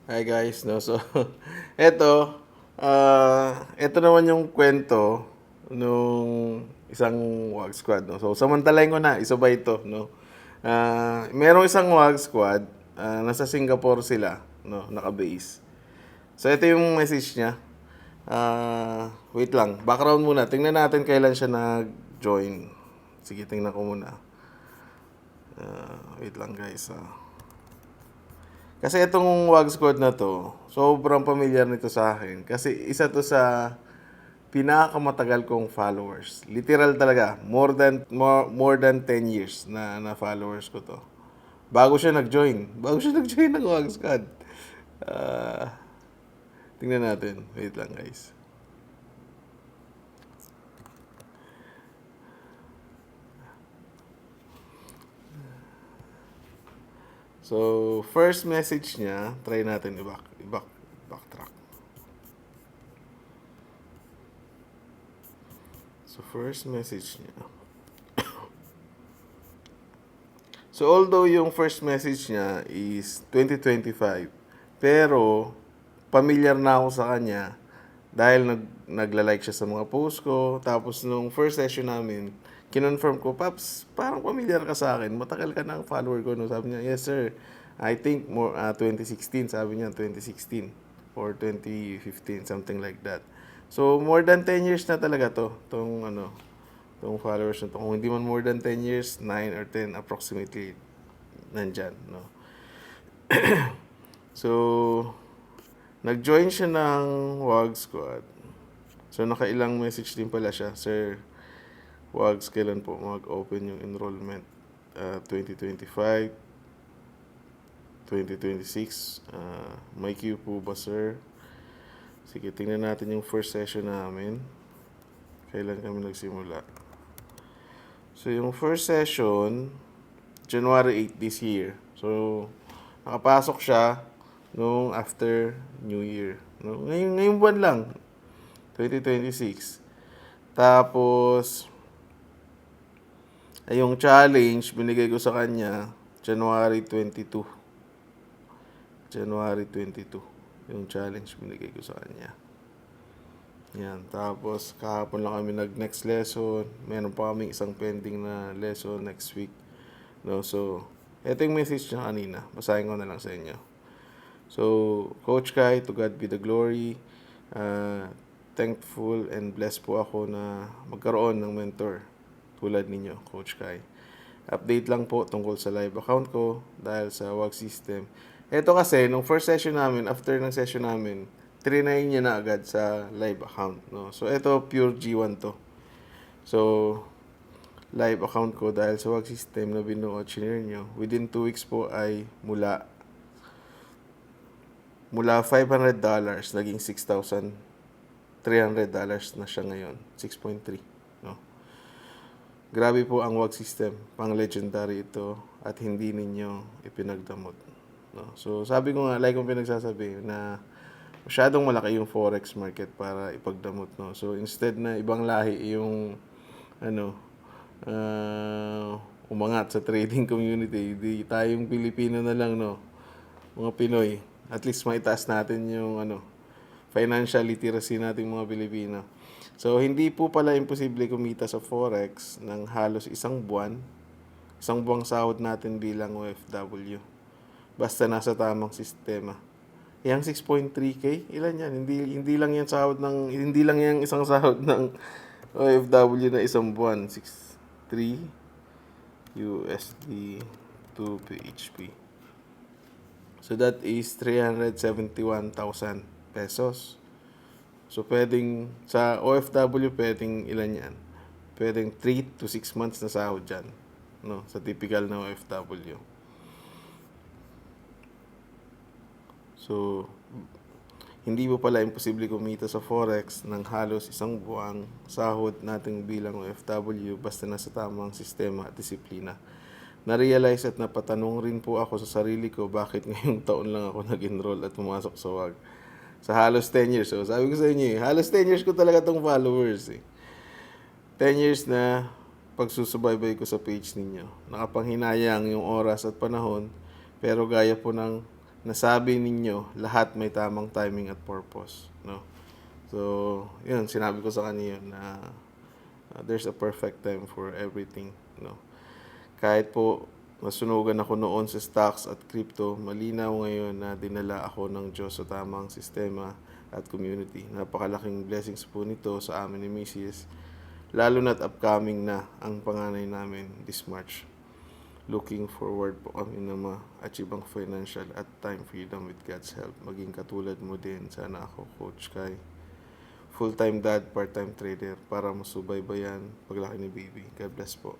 Hi guys, no. So eto naman yung kwento nung isang WAG squad, no. So samantalahin ko na, isa ba ito, no. Merong isang WAG squad, nasa Singapore sila, no, naka-base. So ito yung message niya. Wait lang, background muna. Tingnan natin kailan siya nag-join. Sige, tingnan ko muna. Wait lang guys. Kasi itong WAG squad na to, sobrang familiar nito sa akin. Kasi isa to sa pinakamatagal kong followers. Literal talaga, more than 10 years na followers ko to. Bago siya nag-join ng WAG squad. Ah, tingnan natin. Wait lang, guys. So, first message niya, try natin backtrack. So, first message niya. So although yung first message niya is 2025, pero familiar na ako sa kanya dahil nagla-like siya sa mga post ko. Tapos nung first session namin, kinonfirm ko, Paps, parang familiar ka sa akin. Matagal ka na ang follower ko. No? Sabi niya, yes sir. I think 2016, sabi niya, 2016 or 2015, something like that. So more than 10 years na talaga to, tong followers na to. Kung hindi man more than 10 years, 9 or 10 approximately nandyan, no? So, nag-join siya ng WAG Squad. So, nakailang message din pala siya. Sir, WAGs, kailan po mag-open yung enrollment? 2025, 2026. May queue po ba, sir? Sige, tingnan natin yung first session namin. Kailan kami nagsimula? So, yung first session, January 8 this year. So, nakapasok siya nung after New Year. No? Ngayong buwan lang, 2026. Tapos, ay yung challenge, binigay ko sa kanya, January 22. January 22. Yung challenge binigay ko sa kanya. Yan. Tapos, kahapon lang kami nag-next lesson. Meron pa kaming isang pending na lesson next week. No, so, ito yung message niya kanina. Basahin ko na lang sa inyo. So, Coach Kai, to God be the glory. Thankful and blessed po ako na magkaroon ng mentor tulad ninyo, Coach Kai. Update lang po tungkol sa live account ko dahil sa WAG system. Ito kasi, nung first session namin, after ng session namin, trinay niya na agad sa live account. No? So, ito, pure G1 to. So, live account ko dahil sa WAG system na binuo at shinare nyo, within 2 weeks po ay mula $500, naging $6,300 na siya ngayon. 6.3. No? Grabe po ang WAG system. Pang legendary ito at hindi ninyo ipinagdamot. No? So, sabi ko nga, like kong pinagsasabi, na masyadong malaki yung forex market para ipagdamot. No? So, instead na ibang lahi yung umangat sa trading community, di tayong Pilipino na lang, no? Mga Pinoy. At least maitaas natin yung financial literacy nating mga Pilipino. So, hindi po pala imposible kumita sa Forex ng halos isang buwan. Isang buwang sahod natin bilang OFW. Basta nasa tamang sistema. Yang 6.3K, ilan yan? Hindi lang yan hindi lang yan isang sahod ng OFW na isang buwan. 6.3 USD to PHP. So that is 371,000 pesos. So pwedeng sa OFW pwedeng ilan yan? Pwedeng 3 to 6 months na sahod dyan, no, sa typical na OFW. So, hindi po pala imposible kumita sa Forex ng halos isang buwang sahod nating bilang OFW basta nasa tamang sistema at disiplina. Na-realize at napatanong rin po ako sa sarili ko bakit ngayong taon lang ako nag-enroll at pumasok sa WAG. Sa halos 10 years. So, sabi ko sa inyo halos 10 years ko talaga tong followers 10 years na pagsusubaybay ko sa page ninyo. Nakapanghinayang yung oras at panahon, pero gaya po ng nasabi ninyo, lahat may tamang timing at purpose, no? So, yun, sinabi ko sa kanya yun na there's a perfect time for everything, no? Kahit po masunugan ako noon sa stocks at crypto, malinaw ngayon na dinala ako ng Diyos sa tamang sistema at community. Napakalaking blessings po nito sa amin ni Mrs. Lalo na't upcoming na ang panganay namin this March. Looking forward po kami na ma-achieve ang financial at time freedom with God's help. Maging katulad mo din, sana ako, Coach Kai. Full-time dad, part-time trader para masubaybayan paglaki ni baby. God bless po.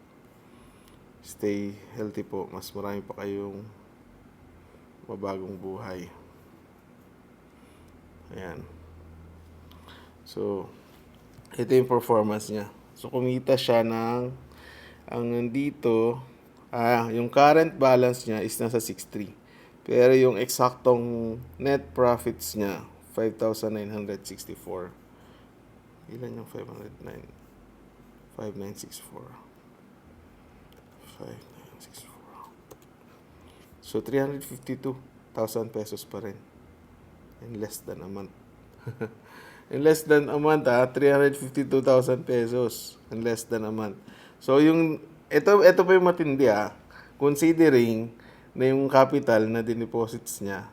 Stay healthy po. Mas marami pa kayong mabagong buhay. Ayan. So, ito yung performance niya. So, kumita siya ng, ang nandito, yung current balance niya is nasa 6.3. Pero yung eksaktong net profits niya, 5,964. Ilan yung 509? 5,964. 5,964. So, 352,000 pesos pa rin. In less than a month. In less than a month, 352,000 pesos. In less than a month. So, ito pa yung matindi, considering na yung capital na dineposits niya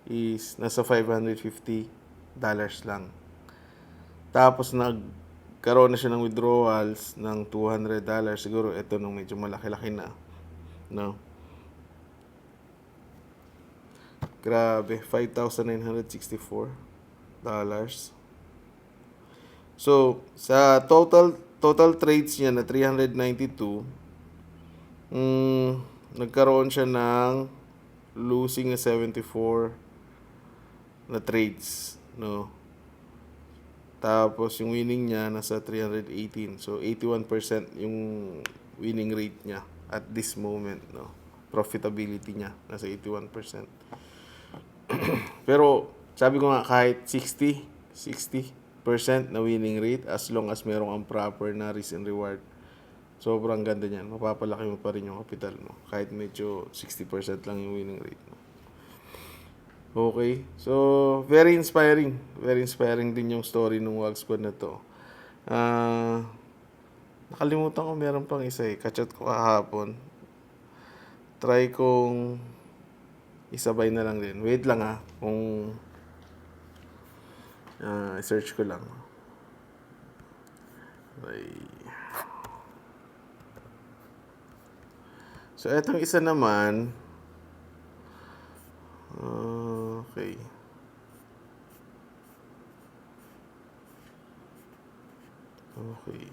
is nasa $550 lang. Tapos nagkaroon na siya ng withdrawals ng $200. Siguro ito nung medyo malaki-laki na. No? Grabe, $5,964. So, sa total trades niya na 392, nagkaroon siya ng losing na 74 na trades, no? Tapos yung winning niya nasa 318. So 81% yung winning rate niya at this moment, no? Profitability niya nasa 81%. Pero sabi ko nga, kahit 60% na winning rate, as long as merong ang proper na risk and reward, sobrang ganda niyan. Mapapalaki mo pa rin yung capital mo. Kahit medyo 60% lang yung winning rate mo. Okay. So, very inspiring. Very inspiring din yung story ng Wag Squad na to. Nakalimutan ko, meron pang isa eh. Kachat ko kahapon. Try kong isabay na lang din. Wait lang kung search ko lang. Okay. So, etong isa naman, okay. Okay.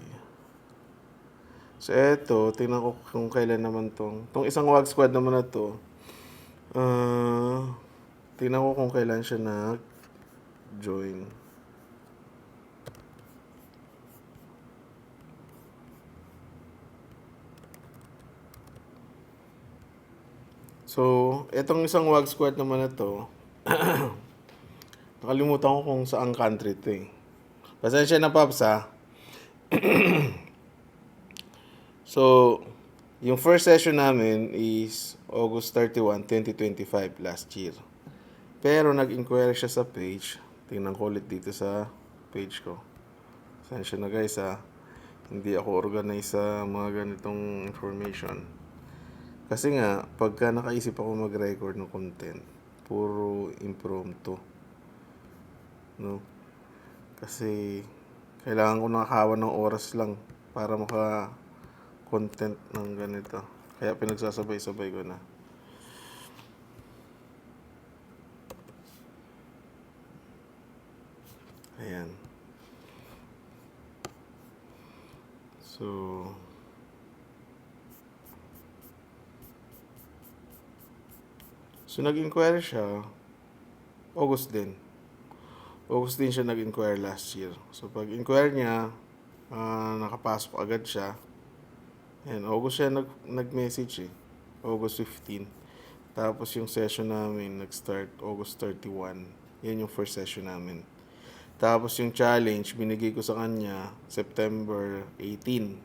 So, eto, tingnan ko kung kailan naman tong isang Wag Squad naman na to. Tingnan ko kung kailan siya nag-join. So, etong isang Wag Squad naman na to, nakalimutan ko kung saang country to eh. Pasensya na, Paps, So, yung first session namin is August 31, 2025 last year. Pero nag-inquire siya sa page. Tingnan ko ulit dito sa page ko. Pasensya na guys hindi ako organize sa mga ganitong information. Kasi nga, pagka nakaisip ako mag-record ng content, puro impromptu. No? Kasi kailangan ko nakahawa ng oras lang para maka-content ng ganito. Kaya pinagsasabay-sabay ko na. Ayan. So nag-inquire siya, August din. August din siya nag-inquire last year. So pag-inquire niya, nakapasok agad siya. Ayan, August siya nag-message eh. August 15. Tapos yung session namin nag-start August 31. Yan yung first session namin. Tapos yung challenge, binigay ko sa kanya September 18.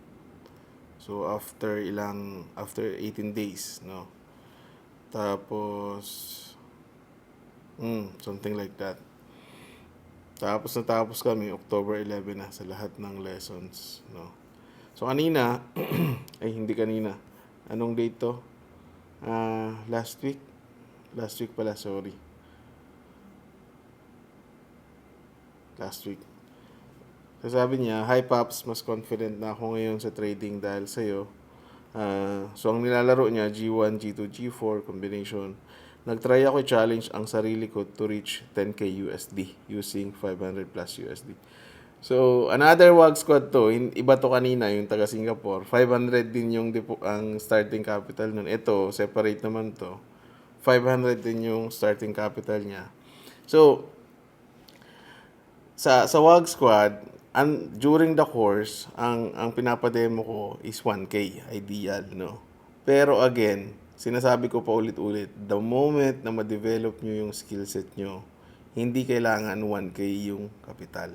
So after 18 days, no. Tapos Something like that. Natapos kami October 11 na sa lahat ng lessons, no. So kanina, ay hindi kanina. Anong date to? Last week. Last week pala, sorry. Last week. So sabi niya, "Hi Pops, mas confident na ako ngayon sa trading dahil sa'yo." So ang nilalaro niya, G1, G2, G4 combination. Nagtry ako i-challenge ang sarili ko to reach 10k USD using 500 plus USD. So, another WAG squad to. Iba to kanina, yung taga Singapore. 500 din yung ang starting capital nun. Ito, separate naman to. 500 din yung starting capital niya. So, sa WAG squad, during the course, ang pinapademo ko is 1K, ideal, no? Pero again, sinasabi ko pa ulit-ulit, the moment na ma-develop nyo yung skill set nyo, hindi kailangan 1K yung kapital.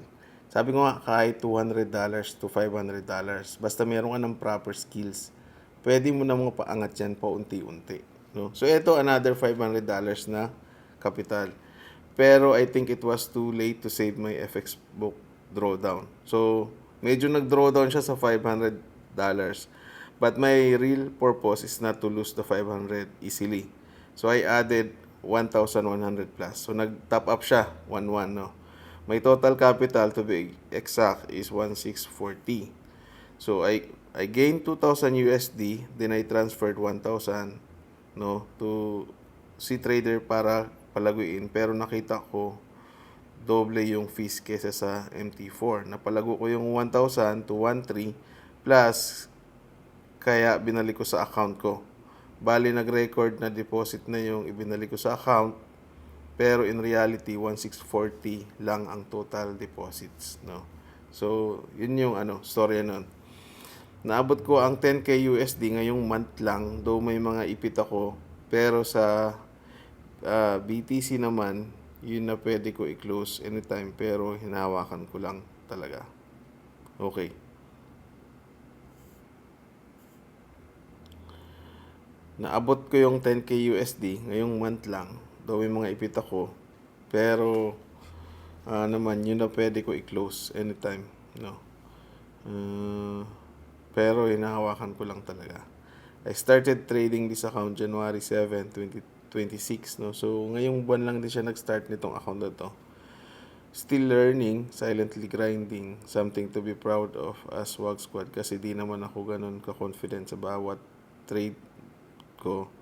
Sabi ko nga, kahit $200 to $500, basta meron ka ng proper skills, pwede mo na mga paangat yan paunti-unti. No? So, ito, another $500 na kapital. Pero I think it was too late to save my FX book drawdown. So, medyo nag-drawdown siya sa $500. But my real purpose is not to lose the 500 easily. So, I added 1,100 plus. So, nag-top up siya, 1,1, no? My total capital, to be exact, is 1,640. So, I gained 2,000 USD, then I transferred 1,000, no, to C-Trader para palaguin. Pero nakita ko, doble yung fees kesa sa MT4. Napalago ko yung 1,000 to 1,300 plus, kaya binalik ko sa account ko. Bali, nag-record na deposit na yung ibinalik ko sa account. Pero in reality, 1,640 lang ang total deposits, no. So, yun yung storya nun. Naabot ko ang 10k USD ngayong month lang, though may mga ipit ako. Pero sa BTC naman, yun na pwede ko i-close anytime, pero hinahawakan ko lang talaga. Okay. Naabot ko yung 10k USD ngayong month lang. Though may mga ipit ako, pero naman yun na pwede ko i-close anytime, no. Pero hinahawakan ko lang talaga. I started trading this account January 7, 2026, no. So ngayong buwan lang din siya nag-start nitong account na to. Still learning, silently grinding, something to be proud of as WAG Squad, kasi di naman ako ganun ka-confident sa bawat trade ko.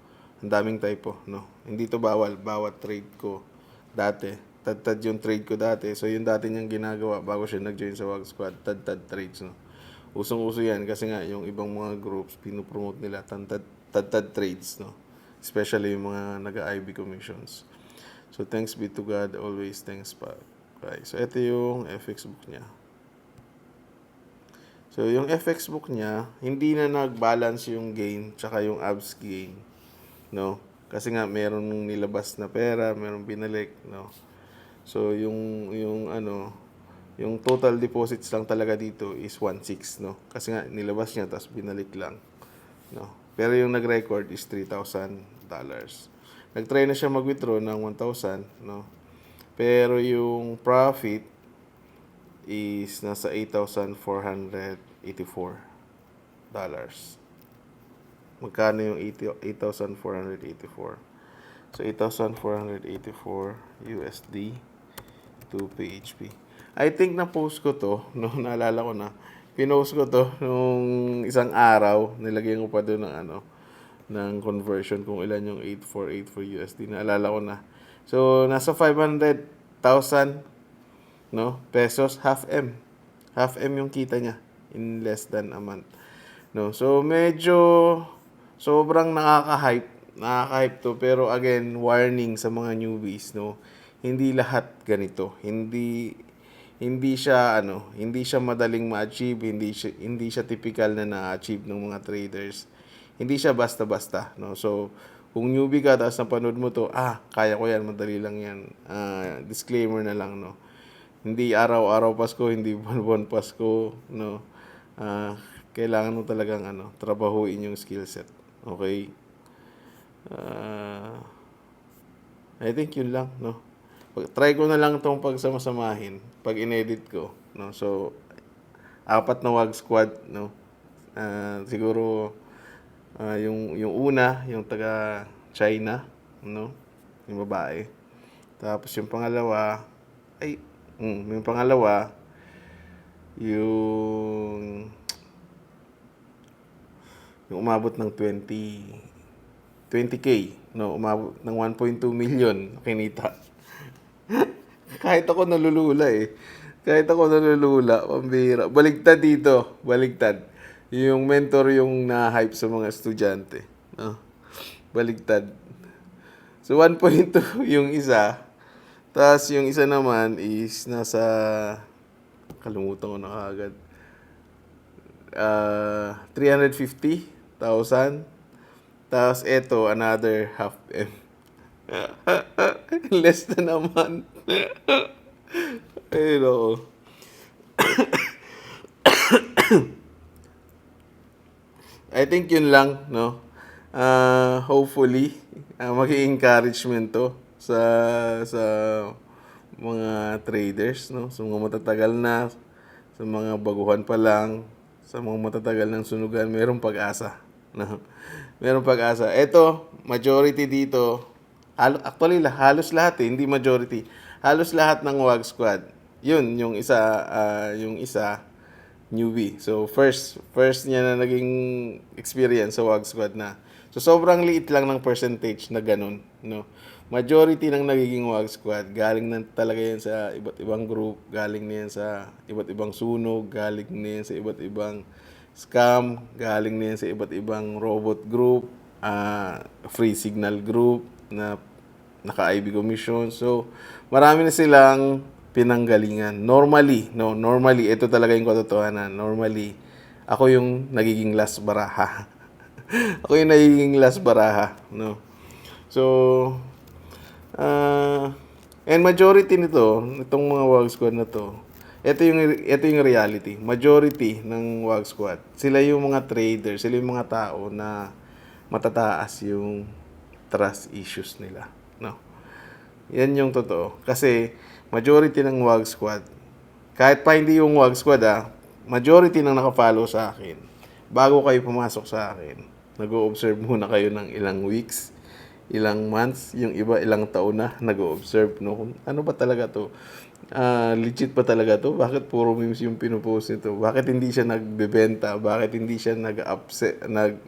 Ang daming typo, no? Hindi to bawal, bawat trade ko dati. Tad-tad yung trade ko dati. So, yung dati niyang ginagawa bago siya nag-join sa WAG Squad, tad-tad trades, no? Usong-uso yan kasi nga yung ibang mga groups, pinupromote nila tad-tad trades, no? Especially yung mga nag-IB commissions. So, thanks be to God, always thanks pa. Okay. So, ito yung FX book niya. So, yung FX book niya, hindi na nag-balance yung gain tsaka yung abs gain, no? Kasi nga meron nilabas na pera, meron binalik, no? So yung total deposits lang talaga dito is 1,600, no? Kasi nga nilabas niya tapos binalik lang, no? Pero yung nag-record is $3,000. Nag-try na siya mag-withdraw ng 1,000, no? Pero yung profit is nasa $8,484. Magkano yung 8,484? So, 8,484 USD to PHP. I think na-post ko to, no, naalala ko na. Pinost ko to nung isang araw. Nilagyan ko pa doon ng conversion kung ilan yung 8,484 USD. Naalala ko na. So, nasa 500,000, no, pesos, half M. Half M yung kita niya in less than a month. No, so medyo sobrang nakaka-hype to, pero again, warning sa mga newbies, no. Hindi lahat ganito. Hindi siya madaling ma-achieve, hindi siya typical na na-achieve ng mga traders. Hindi siya basta-basta, no. So, kung newbie ka tapos napanood mo to, kaya ko yan, madali lang yan. Disclaimer na lang, no. Hindi araw-araw Pasko, hindi buwan-buwan Pasko, no. Kailangan mo talagang trabahuin yung skill set. Okay? I think yun lang, no. Try ko na lang itong pagsamasamahin pag inedit ko, no? So, 4 na WAG squad, no? Siguro yung una, yung taga China, no? Yung babae. Tapos yung pangalawa, yung pangalawa, yung umabot ng 20K, no? Umabot ng 1.2 million kinita. Kahit ako nalulula eh. Kahit ako nalulula, pambira. Baligtad dito, baligtad. Yung mentor yung na-hype sa mga estudyante. No? Baligtad. So, 1.2 yung isa. Tapos yung isa naman is nasa, kalimutan ko na kagad. 350,000. Tapos eto, another half M. Less na naman. Ayun ako. I think yun lang, no? Hopefully, maging encouragement to sa mga traders, no? Sa mga matatagal na, sa mga baguhan pa lang, sa mga matatagal ng sunugan, mayroong pag-asa, no? Mayroong pag-asa. Ito, majority dito, actually, halos lahat hindi majority. Halos lahat ng WAG squad. Yun, yung isa, newbie. So, first niya na naging experience sa WAG squad na. So, sobrang liit lang ng percentage na ganun, no? Majority ng nagiging WAG squad, galing na talaga yan sa iba't ibang group, galing na yan sa iba't ibang sunog, galing na yan sa iba't ibang scam, galing na yan sa iba't ibang robot group, free signal group, na naka-IB commission. So, marami na silang pinanggalingan. Normally, ito talaga yung katotohanan. Normally, ako yung nagiging last baraha. Ako yung nagiging last baraha, no? So, and majority itong mga WAG squad na to, ito yung reality. Majority ng WAG squad, sila yung mga traders, sila yung mga tao na matataas yung trust issues nila, no? Yan yung totoo. Kasi, majority ng WAG squad, kahit pa hindi yung WAG squad majority ng nakafollow sa akin, bago kayo pumasok sa akin, nag-o-observe muna kayo ng ilang weeks, ilang months, yung iba ilang taon na nag-o-observe, no? Kung ano ba talaga to? Legit pa talaga to? Bakit puro memes yung pinupost nito? Bakit hindi siya nagbebenta? Bakit hindi siya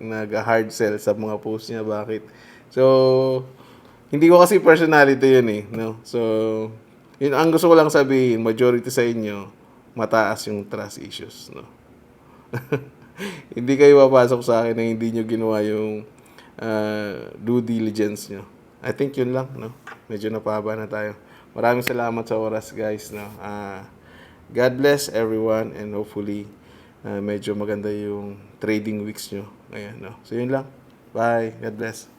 nag-hard sell sa mga post niya? Bakit? So, hindi ko kasi personality yun eh, no? So, yun ang gusto ko lang sabihin, majority sa inyo, mataas yung trust issues, no? Hindi kayo papasok sa akin na hindi nyo ginawa yung due diligence nyo. I think yun lang, no? Medyo napahaba na tayo. Maraming salamat sa oras, guys, no? God bless everyone and hopefully medyo maganda yung trading weeks nyo. Ayan, no? So, yun lang. Bye. God bless.